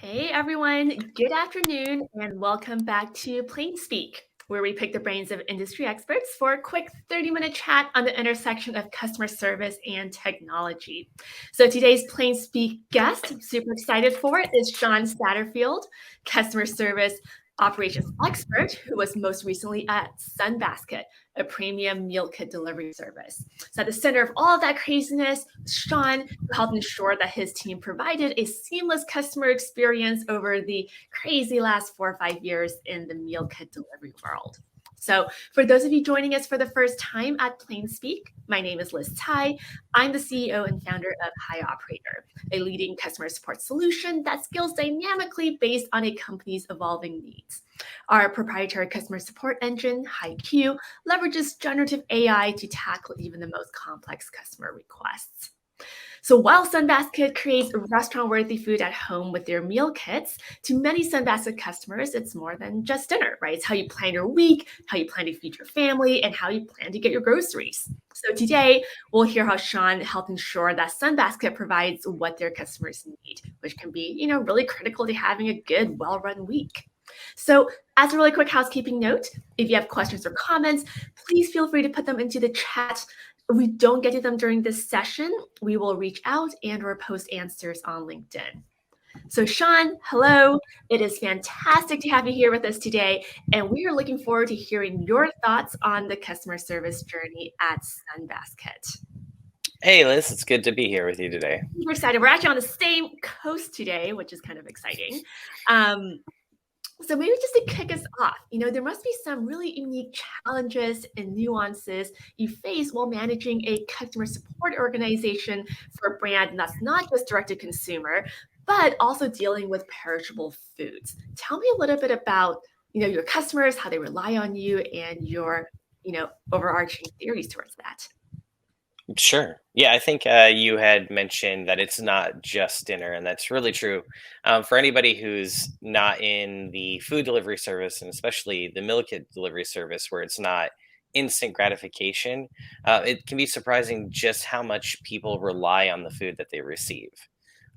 Hey everyone, good afternoon, and welcome back to Plain Speak, where we pick the brains of industry experts for a quick 30-minute chat on the intersection of customer service and technology. So today's Plain Speak guest, I'm super excited for it, is Shawn Satterfield, customer service operations expert who was most recently at Sunbasket, a premium meal kit delivery service. So at the center of all of that craziness, Shawn helped ensure that his team provided a seamless customer experience over the crazy last 4 or 5 years in the meal kit delivery world. So for those of you joining us for the first time at Plain Speak, my name is Liz Tai. I'm the CEO and founder of High Operator, a leading customer support solution that scales dynamically based on a company's evolving needs. Our proprietary customer support engine, HiQ, leverages generative AI to tackle even the most complex customer requests. So while Sunbasket creates restaurant-worthy food at home with their meal kits, to many Sunbasket customers, it's more than just dinner, right? It's how you plan your week, how you plan to feed your family, and how you plan to get your groceries. So today, we'll hear how Shawn helped ensure that Sunbasket provides what their customers need, which can be, really critical to having a good, well-run week. So as a really quick housekeeping note, if you have questions or comments, please feel free to put them into the chat. If we don't get to them during this session, we will reach out and/or post answers on LinkedIn. So Shawn, hello. It is fantastic to have you here with us today, and we are looking forward to hearing your thoughts on the customer service journey at Sunbasket. Hey, Liz, it's good to be here with you today. We're excited. We're actually on the same coast today, which is kind of exciting. So maybe just to kick us off, there must be some really unique challenges and nuances you face while managing a customer support organization for a brand that's not just direct to consumer, but also dealing with perishable foods. Tell me a little bit about, your customers, how they rely on you, and your, overarching theories towards that. Sure. Yeah, I think you had mentioned that it's not just dinner, and that's really true. For anybody who's not in the food delivery service, and especially the meal kit delivery service, where it's not instant gratification, it can be surprising just how much people rely on the food that they receive.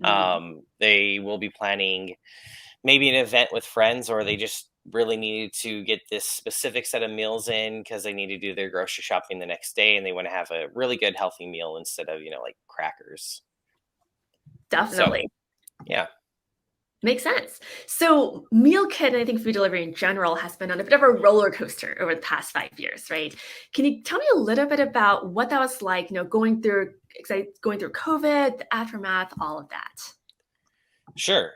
Mm. They will be planning maybe an event with friends, or they just really needed to get this specific set of meals in because they need to do their grocery shopping the next day and they want to have a really good healthy meal instead of like crackers. So Definitely. yeah. Makes sense. So meal kit, and I think food delivery in general, has been on a bit of a roller coaster over the past 5 years, right? Can you tell me a little bit about what that was like, going through COVID, the aftermath, all of that? Sure.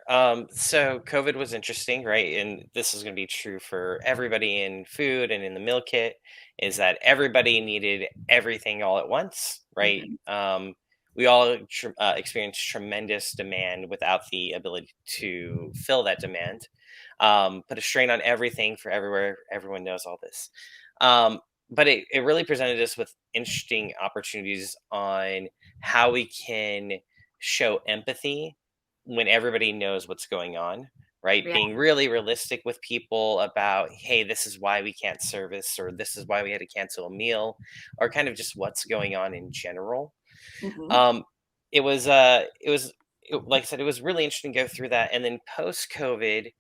So COVID was interesting, right? And this is going to be true for everybody in food and in the meal kit, is that everybody needed everything all at once, right? Mhm. We all experienced tremendous demand without the ability to fill that demand. Put a strain on everything for everywhere. Everyone knows all this. But it really presented us with interesting opportunities on how we can show empathy when everybody knows what's going on, right? Yeah. Being really realistic with people about, hey, this is why we can't service, or this is why we had to cancel a meal, or kind of just what's going on in general. Mhm. Um, like I said, it was really interesting to go through that. And then post COVID,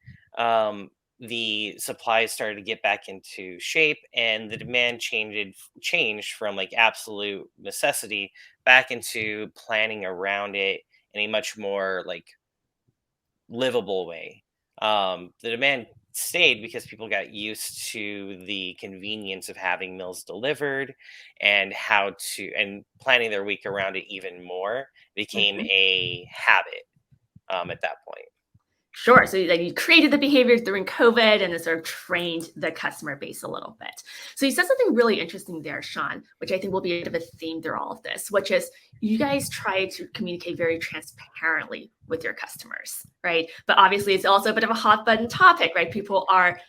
the supplies started to get back into shape, and the demand changed from like absolute necessity back into planning around it in a much more like livable way. The demand stayed because people got used to the convenience of having meals delivered and and planning their week around it even more became Mhm. a habit at that point. Sure. So like you created the behaviors during COVID and it sort of trained the customer base a little bit. So you said something really interesting there, Shawn, which I think will be a bit of a theme through all of this, which is you guys try to communicate very transparently with your customers, right? But obviously it's also a bit of a hot button topic, right? People are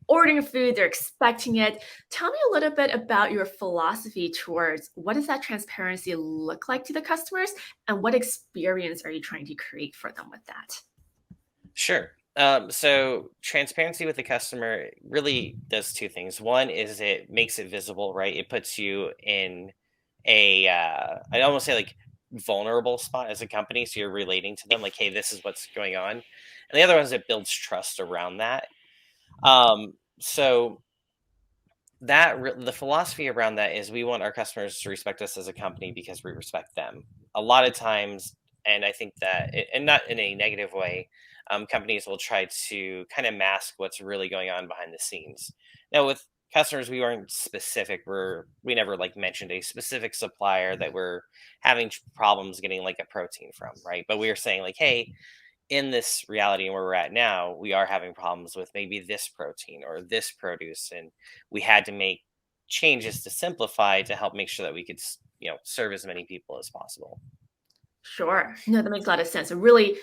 ordering food, they're expecting it. Tell me a little bit about your philosophy towards what does that transparency look like to the customers and what experience are you trying to create for them with that? Sure. So transparency with the customer really does two things. One is it makes it visible, right? It puts you in I almost say like vulnerable spot as a company, so you're relating to them like, "Hey, this is what's going on." And the other one is it builds trust around that. So the philosophy around that is we want our customers to respect us as a company because we respect them. A lot of times, and I think that, and not in a negative way, companies will try to kind of mask what's really going on behind the scenes. Now, with customers, we weren't specific. We never like mentioned a specific supplier that we're having problems getting like a protein from, right? But we were saying like, hey, in this reality where we're at now, we are having problems with maybe this protein or this produce, and we had to make changes to simplify to help make sure that we could, serve as many people as possible. Sure. No, that makes a lot of sense. So really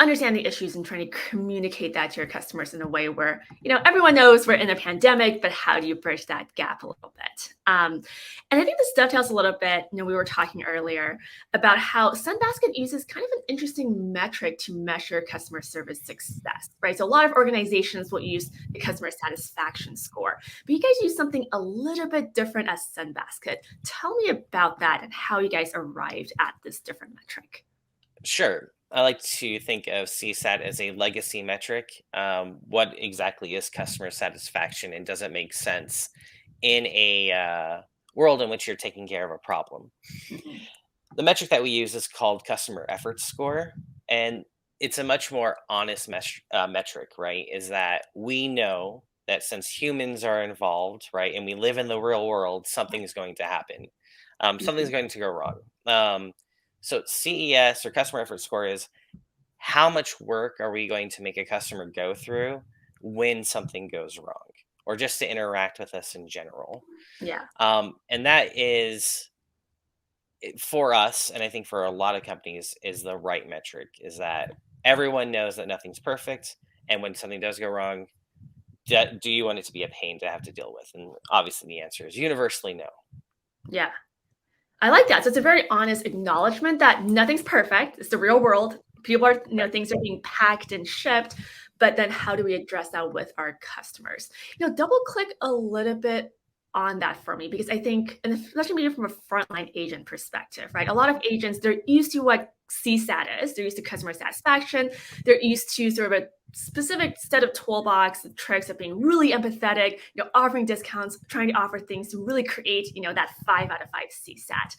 understand the issues and trying to communicate that to your customers in a way where, everyone knows we're in a pandemic, but how do you bridge that gap a little bit? And I think this dovetails a little bit, we were talking earlier about how Sunbasket uses kind of an interesting metric to measure customer service success, right? So a lot of organizations will use the customer satisfaction score, but you guys use something a little bit different as Sunbasket. Tell me about that and how you guys arrived at this different metric. Sure. I like to think of CSAT as a legacy metric. What exactly is customer satisfaction, and does it make sense in a world in which you're taking care of a problem? Mhm. The metric that we use is called customer effort score, and it's a much more honest metric, right? Is that we know that since humans are involved, right, and we live in the real world, something's going to happen. Something's Mhm. going to go wrong. So CES, or customer effort score, is how much work are we going to make a customer go through when something goes wrong, or just to interact with us in general. Yeah. And that is, for us, and I think for a lot of companies, is the right metric. Is that everyone knows that nothing's perfect, and when something does go wrong, do you want it to be a pain to have to deal with? And obviously, the answer is universally no. Yeah. I like that. So it's a very honest acknowledgement that nothing's perfect. It's the real world. People are, Right. things are being packed and shipped, but then how do we address that with our customers? Double click a little bit on that for me because I think, and especially maybe from a frontline agent perspective, right? A lot of agents, they're used to what CSAT is. They're used to customer satisfaction. They're used to sort of a specific set of toolbox and tricks of being really empathetic, offering discounts, trying to offer things to really create, that 5 out of 5 CSAT.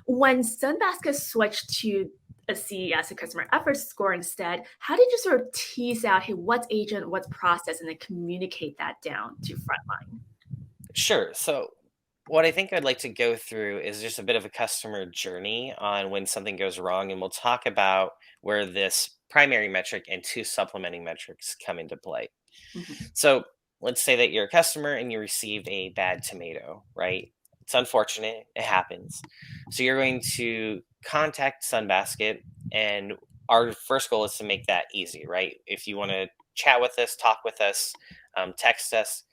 When Sunbasket switched to a CES, a customer effort score instead, how did you sort of tease out, hey, what's agent, what's process, and then communicate that down to frontline? Sure. So, what I think I'd like to go through is just a bit of a customer journey on when something goes wrong, and we'll talk about where this primary metric and two supplementing metrics come into play. Mhm. So, let's say that you're a customer and you received a bad tomato, right? It's unfortunate, it happens. So, you're going to contact Sunbasket, and our first goal is to make that easy, right? If you want to chat with us, talk with us, text us,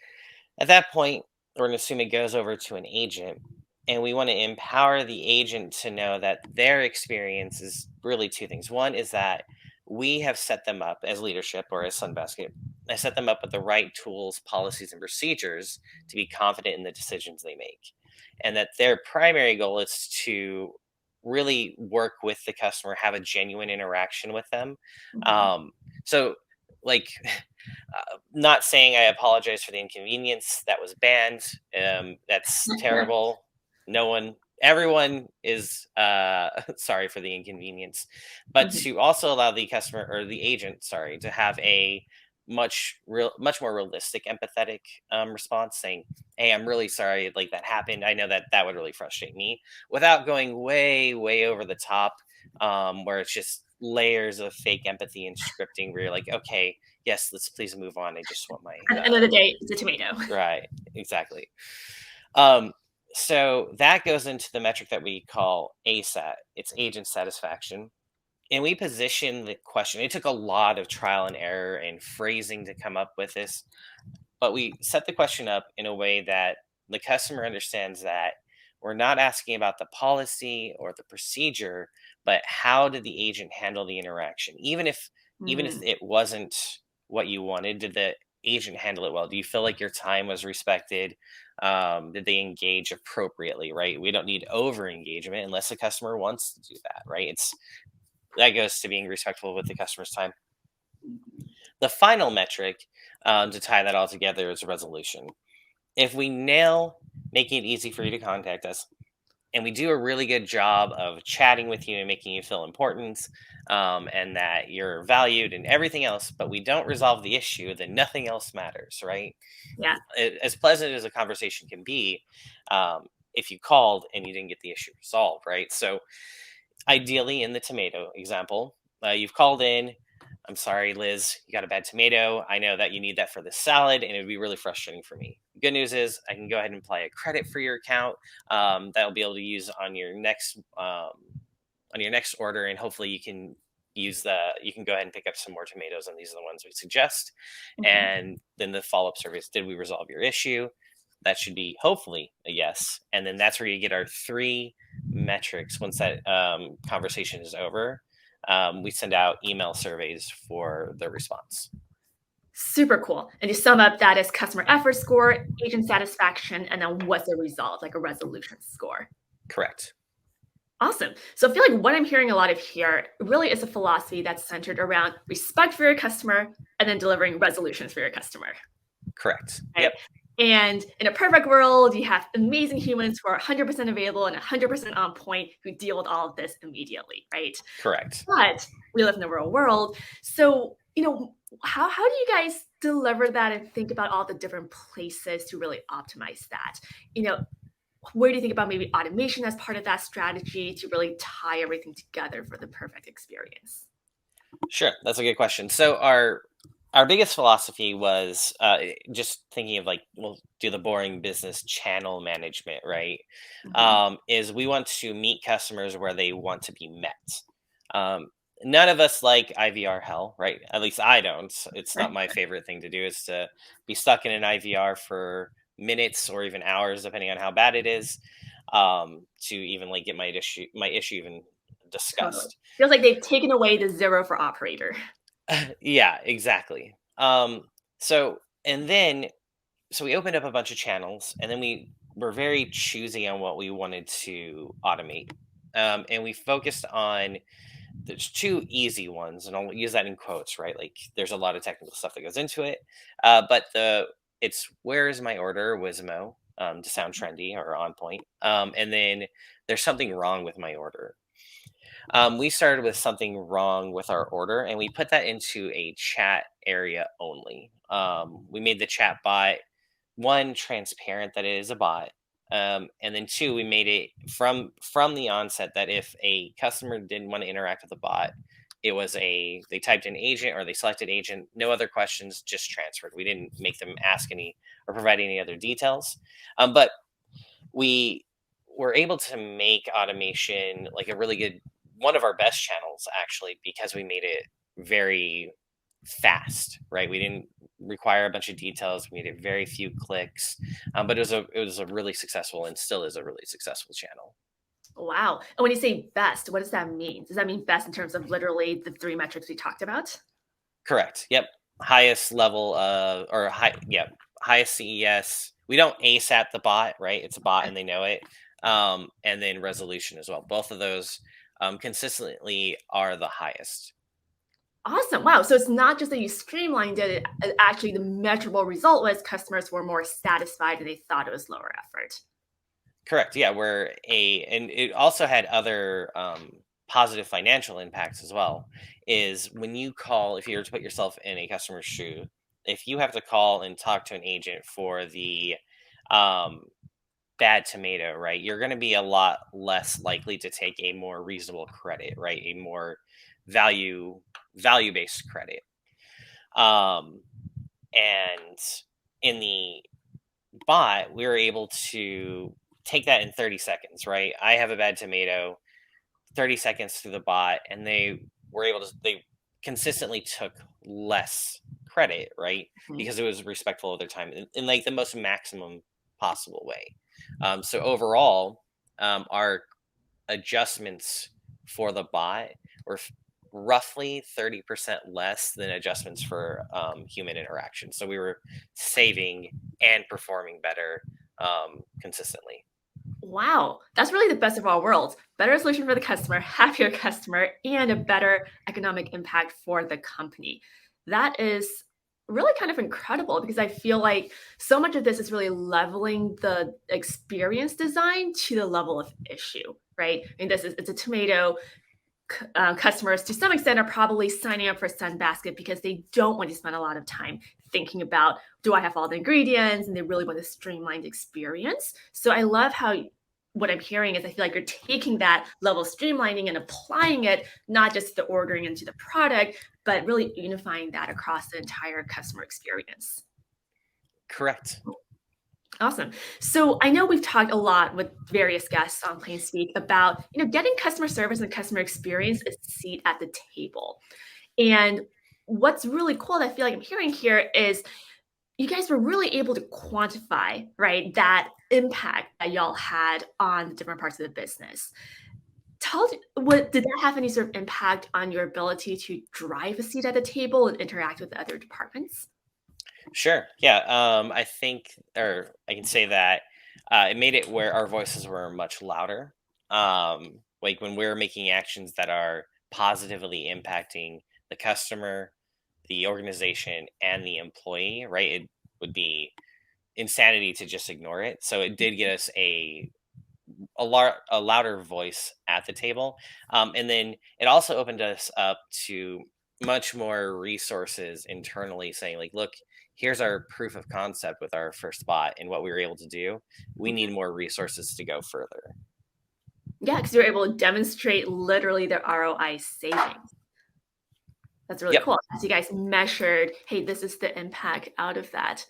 at that point, we're going to assume it goes over to an agent, and we want to empower the agent to know that their experience is really two things. One is that we have set them up as leadership, or as Sunbasket. I set them up with the right tools, policies, and procedures to be confident in the decisions they make. And that their primary goal is to really work with the customer, have a genuine interaction with them. Mhm. Um, so, like, not saying I apologize for the inconvenience that was banned. That's terrible. No one, everyone is sorry for the inconvenience, but Mhm. to also allow the customer, or the agent, sorry, to have a much more realistic, empathetic response, saying, "Hey, I'm really sorry, like that happened. I know that that would really frustrate me," without going way over the top, where it's just layers of fake empathy and scripting, where you're like, "Okay, yes, let's please move on. I just want my At the end of the day, it's a tomato. right, exactly." Um, so that goes into the metric that we call ASAT. It's agent satisfaction. And we position the question. It took a lot of trial and error and phrasing to come up with this, but we set the question up in a way that the customer understands that we're not asking about the policy or the procedure, but how did the agent handle the interaction? Even if Mm. it wasn't what you wanted, did the agent handle it well? Do you feel like your time was respected? Did they engage appropriately, right? We don't need over engagement unless the customer wants to do that, right? It's that goes to being respectful with the customer's time. The final metric, to tie that all together, is resolution. If we nail making it easy for you to contact us, and we do a really good job of chatting with you and making you feel important, and that you're valued and everything else, but we don't resolve the issue, then nothing else matters, right? Yeah. As pleasant as a conversation can be, if you called and you didn't get the issue resolved, right? So ideally, in the tomato example, you've called in. I'm sorry, Liz, you got a bad tomato. I know that you need that for the salad, and it would be really frustrating for me. Good news is I can go ahead and apply a credit for your account, that will be able to use on your next order, and hopefully you can go ahead and pick up some more tomatoes, and these are the ones we suggest. Mhm. And then the follow-up service, did we resolve your issue? That should be hopefully a yes. And then that's where you get our three metrics. Once that conversation is over, we send out email surveys for the response. Super cool. And to sum up, that is customer effort score, agent satisfaction, and then what's the result, like a resolution score. Correct. Awesome. So I feel like what I'm hearing a lot of here really is a philosophy that's centered around respect for your customer and then delivering resolutions for your customer. Correct. Right? Yep. And in a perfect world, you have amazing humans who are 100% available and 100% on point who deal with all of this immediately, right? Correct. But we live in a real world. So, how do you guys deliver that and think about all the different places to really optimize that? You know, where do you think about maybe automation as part of that strategy to really tie everything together for the perfect experience? Sure. That's a good question. So our biggest philosophy was just thinking of like, we'll do the boring business channel management, right? Mhm. Is we want to meet customers where they want to be met. Um, None of us like IVR hell, right? At least I don't. It's not my favorite thing to do, is to be stuck in an IVR for minutes or even hours, depending on how bad it is, to even like get my issue even Totally. discussed. Feels like they've taken away the zero for operator. Yeah, exactly. So and then so we opened up a bunch of channels, and then we were very choosy on what we wanted to automate. And we focused on there's two easy ones, and I'll use that in quotes, right? Like there's a lot of technical stuff that goes into it. But it's where is my order, Wismo, to sound trendy or on point. And then there's something wrong with my order. We started with something wrong with our order, and we put that into a chat area only. We made the chat bot, one, transparent that it is a bot, and then two, we made it from the onset that if a customer didn't want to interact with the bot, it was they typed in agent or they selected agent, no other questions, just transferred. We didn't make them ask any or provide any other details, but we were able to make automation like a really good one of our best channels, actually, because we made it very fast, right? We didn't require a bunch of details. We made it very few clicks, but it was a really successful and still is a really successful channel. Wow. And when you say best, what does that mean? Does that mean best in terms of literally the three metrics we talked about? Correct. Yep. Highest level of or high. Yep. Highest CES. We don't ASAP the bot, right? It's a bot and they know it. And then resolution as well. Both of those consistently are the highest. Awesome. Wow. So it's not just that you streamlined it, actually, the measurable result was customers were more satisfied and they thought it was lower effort. Correct. Yeah, and it also had other positive financial impacts as well. Is when you call, if you were to put yourself in a customer's shoe, if you have to call and talk to an agent for the um, bad tomato, right, you're going to be a lot less likely to take a more reasonable credit, right, a more value based credit. Um, and in the bot, we were able to take that in 30 seconds, right? I have a bad tomato, 30 seconds through the bot, and they consistently took less credit, right? Mhm. Because it was respectful of their time in like the most maximum possible way. So overall, our adjustments for the bot were roughly 30% less than adjustments for human interaction. So we were saving and performing better consistently. Wow, that's really the best of all worlds. Better solution for the customer, happier customer, and a better economic impact for the company. That is really kind of incredible because I feel like so much of this is really leveling the experience design to the level of issue, right? I mean, it's a tomato. Customers to some extent are probably signing up for Sunbasket because they don't want to spend a lot of time thinking about, do I have all the ingredients, and they really want a streamlined experience. So I love how what I'm hearing is I feel like you're taking that level of streamlining and applying it not just to the ordering and to the product, but really unifying that across the entire customer experience. Correct. Awesome. So I know we've talked a lot with various guests on Plain Speak about, getting customer service and customer experience a seat at the table. And what's really cool that I feel like I'm hearing here is you guys were really able to quantify, right, that impact that y'all had on the different parts of the business. What did that have any sort of impact on your ability to drive a seat at the table and interact with the other departments? Sure. Yeah. I think, or I can say that it made it where our voices were much louder. Like when we're making actions that are positively impacting the customer, the organization, and the employee, right? It would be insanity to just ignore it. So it did get us a louder voice at the table, and then it also opened us up to much more resources internally, saying like, look, here's our proof of concept with our first bot and what we were able to do. We need more resources to go further. Yeah, because you're able to demonstrate literally the ROI savings. That's really Yep. cool. As you guys measured, hey, this is the impact out of that.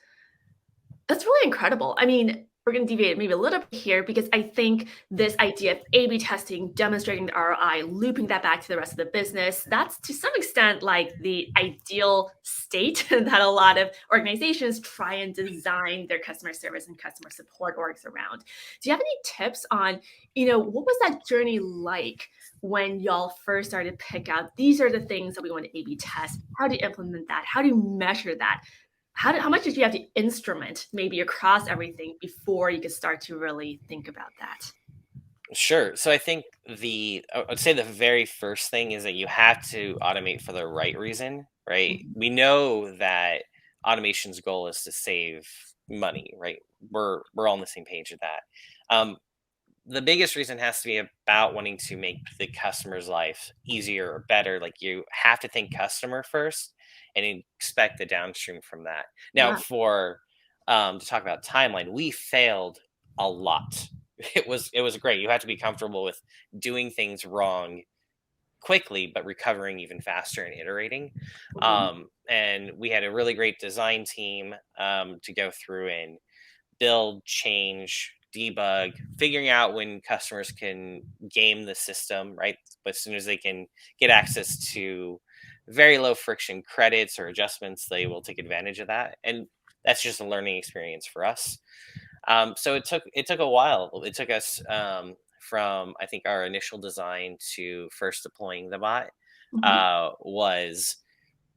That's really incredible. I mean, we're going to deviate maybe a little bit here because I think this idea of A/B testing, demonstrating the ROI, looping that back to the rest of the business, that's to some extent like the ideal state that a lot of organizations try and design their customer service and customer support orgs around. Do you have any tips on, what was that journey like when y'all first started to pick out these are the things that we want to A/B test? How do you implement that? How do you measure that? How much did you have to instrument maybe across everything before you could start to really think about that? Sure. So I think I'd say the very first thing is that you have to automate for the right reason, right? Mhm. We know that automation's goal is to save money, right? We're all on the same page with that. Um, the biggest reason has to be about wanting to make the customer's life easier or better. Like you have to think customer first and expect the downstream from that. Now, Yeah. for to talk about timeline, we failed a lot. It was great. You have to be comfortable with doing things wrong quickly, but recovering even faster and iterating. Mhm. And we had a really great design team to go through and build, change, debug, figuring out when customers can game the system, right? But as soon as they can get access to very low friction credits or adjustments, they will take advantage of that. And that's just a learning experience for us. So it took a while. It took us from I think our initial design to first deploying the bot Mhm. was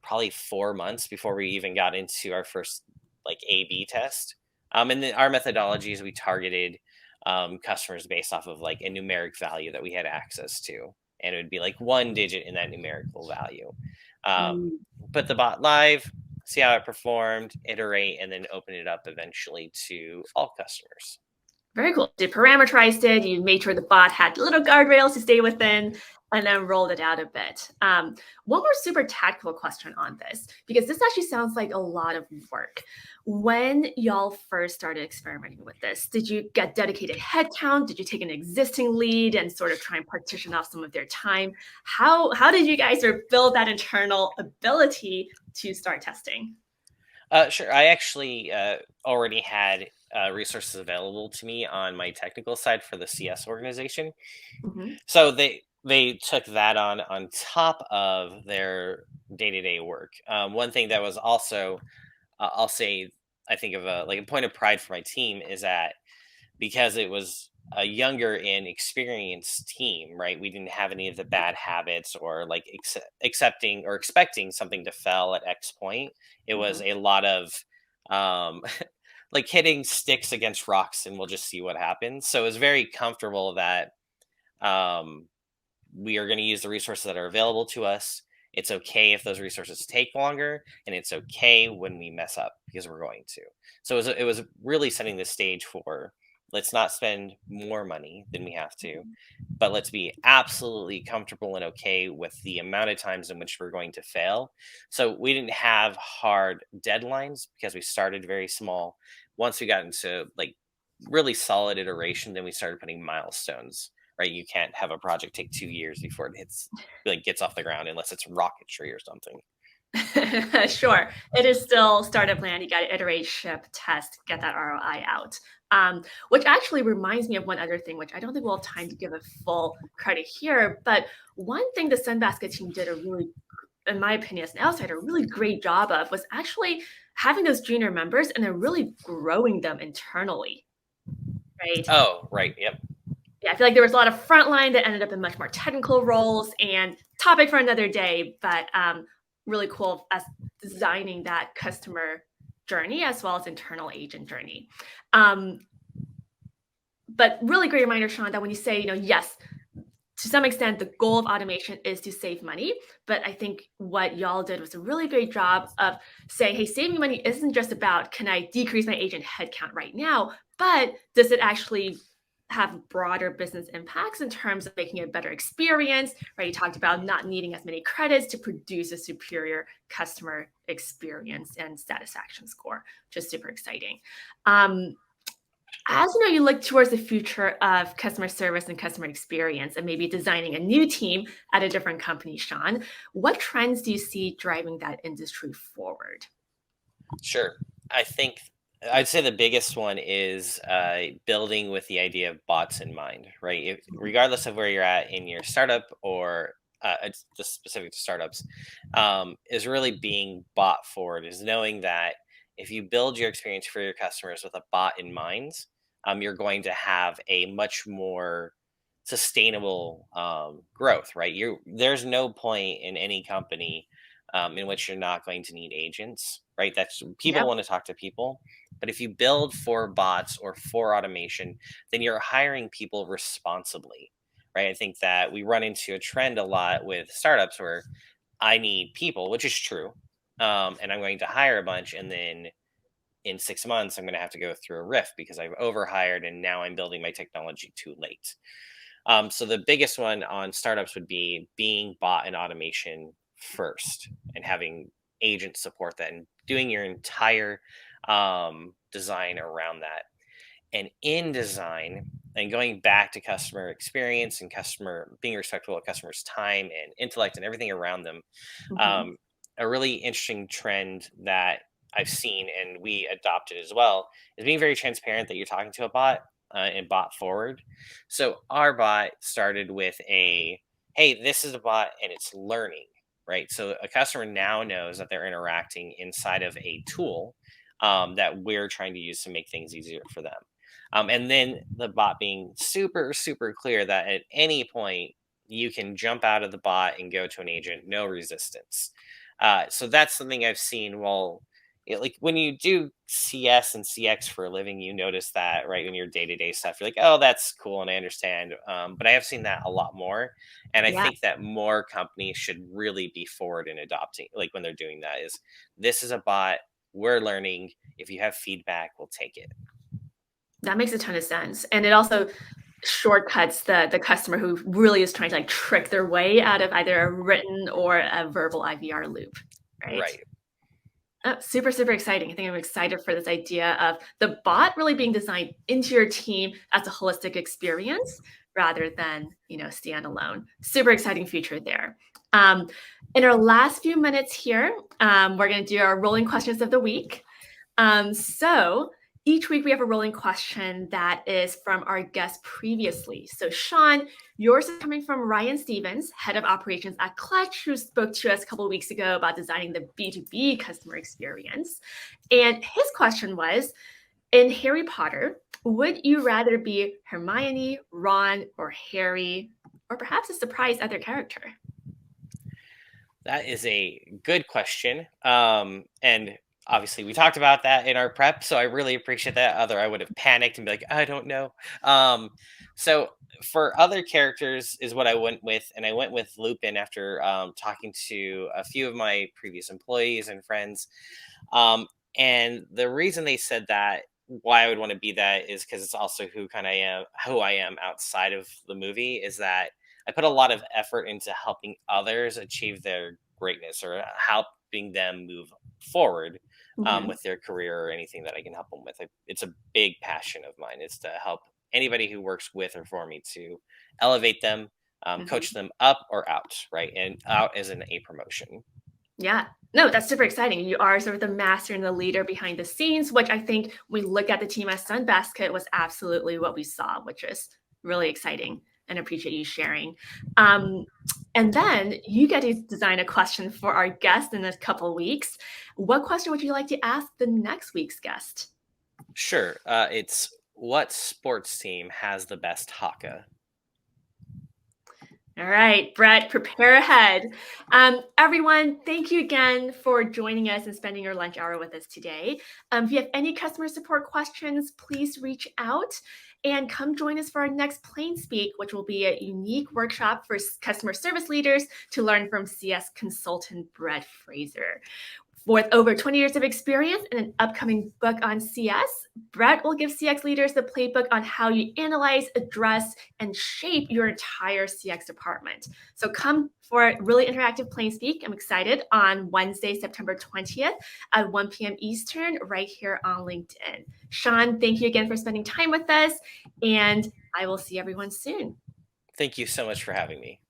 probably 4 months before we even got into our first like A/B test. And then our methodology is we targeted customers based off of like a numeric value that we had access to, and it would be like one digit in that numerical value. Um, Mm. put the bot live, see how it performed, iterate, and then open it up eventually to all customers. Very cool. You parameterized it, you made sure the bot had little guardrails to stay within, and then rolled it out a bit. One more super tactical question on this, because this actually sounds like a lot of work. When y'all first started experimenting with this, did you get dedicated headcount? Did you take an existing lead and sort of try and partition off some of their time? How did you guys sort of build that internal ability to start testing? Sure. I actually already had resources available to me on my technical side for the CS organization. Mhm. So they took that on top of their day to day work. One thing that was also, I'll say, I think of a like a point of pride for my team is that because it was a younger and experienced team, right? We didn't have any of the bad habits or like accepting or expecting something to fail at X point. It was Mhm. a lot of um, like hitting sticks against rocks and we'll just see what happens. So it was very comfortable that um, we are going to use the resources that are available to us. It's okay if those resources take longer, and it's okay when we mess up because we're going to. So it was really setting the stage for let's not spend more money than we have to, but let's be absolutely comfortable and okay with the amount of times in which we're going to fail. So we didn't have hard deadlines because we started very small. Once we got into like really solid iteration, then we started putting milestones, right? You can't have a project take 2 years before it hits like gets off the ground unless it's rocketry or something. Sure. It is still startup land. You got to iterate, ship, test, get that ROI out. Which actually reminds me of one other thing, which I don't think we'll have time to give a full credit here. But one thing the Sunbasket team did a really, in my opinion, as an outsider, a really great job of was actually having those junior members and then really growing them internally, right? Oh, right. Yep. Yeah, I feel like there was a lot of frontline that ended up in much more technical roles and topic for another day, but really cool as designing that customer journey as well as internal agent journey. Um, but really great reminder, Shawn, that when you say, yes, to some extent, the goal of automation is to save money. But I think what y'all did was a really great job of saying, hey, saving money isn't just about can I decrease my agent headcount right now, but does it actually have broader business impacts in terms of making it a better experience, right? You talked about not needing as many credits to produce a superior customer experience and satisfaction score, which is super exciting. As you look towards the future of customer service and customer experience and maybe designing a new team at a different company, Shawn, what trends do you see driving that industry forward? Sure. I think I'd say the biggest one is building with the idea of bots in mind, right? Regardless of where you're at in your startup or it's just specific to startups, is really being bot forward, is knowing that if you build your experience for your customers with a bot in mind, you're going to have a much more sustainable growth, right? There's no point in any company in which you're not going to need agents, right? That's people Yep. want to talk to people. But if you build for bots or for automation, then you're hiring people responsibly, right? I think that we run into a trend a lot with startups where I need people, which is true. And I'm going to hire a bunch. And then in 6 months, I'm going to have to go through a riff because I've overhired and now I'm building my technology too late. So the biggest one on startups would be being bot and automation first and having agents support that and doing your entire design around that. And in design and going back to customer experience and customer being respectful of customers' time and intellect and everything around them, Mhm. um, a really interesting trend that I've seen and we adopted as well is being very transparent that you're talking to a bot and bot forward. So our bot started with a hey, this is a bot and it's learning, right? So a customer now knows that they're interacting inside of a tool that we're trying to use to make things easier for them. And then the bot being super, super clear that at any point you can jump out of the bot and go to an agent, no resistance. So that's something I've seen. Well, like when you do CS and CX for a living, you notice that right in your day to day stuff. You're like, oh, that's cool, and I understand. But I have seen that a lot more, and I Yeah, think that more companies should really be forward in adopting. Like when they're doing that, is this is a bot. We're learning. If you have feedback, we'll take it. that makes a ton of sense. And it also shortcuts the customer who really is trying to like trick their way out of either a written or a verbal IVR loop, right? Right. Super, super exciting. I think I'm excited for this idea of the bot really being designed into your team as a holistic experience rather than, standalone. Super exciting future there. Um, in our last few minutes here, we're going to do our rolling questions of the week. So each week we have a rolling question that is from our guest previously. So Shawn, yours is coming from Ryan Stevens, head of operations at Clutch, who spoke to us a couple of weeks ago about designing the B2B customer experience. And his question was, In Harry Potter, would you rather be Hermione, Ron, or Harry, or perhaps a surprise other character? That is a good question. And obviously we talked about that in our prep, so I really appreciate that. Other I would have panicked and be like, I don't know. So for other characters is what I went with, and I went with Lupin after talking to a few of my previous employees and friends. Um, and the reason they said that, why I would want to be that, is because it's also who I am outside of the movie. Is that I put a lot of effort into helping others achieve their greatness, or helping them move forward Mhm. with their career, or anything that I can help them with. It's a big passion of mine. Is to help anybody who works with or for me to elevate them, coach Mhm. them up or out, right? And out as in a promotion. Yeah. No, that's super exciting. You are sort of the master and the leader behind the scenes, which I think we look at the team as Sunbasket was absolutely what we saw, which is really exciting and appreciate you sharing. Um, and then you get to design a question for our guest in a couple weeks. What question would you like to ask the next week's guest? Sure. It's what sports team has the best haka? All right, Brett, prepare ahead. Everyone, thank you again for joining us and spending your lunch hour with us today. If you have any customer support questions, please reach out and come join us for our next Plain Speak, which will be a unique workshop for customer service leaders to learn from CS consultant Brett Fraser. With over 20 years of experience and an upcoming book on CS, Brett will give CX leaders the playbook on how you analyze, address, and shape your entire CX department. So come for a really interactive Plain Speak. I'm excited on Wednesday, September 20th at 1 p.m. Eastern, right here on LinkedIn. Shawn, thank you again for spending time with us, and I will see everyone soon. Thank you so much for having me.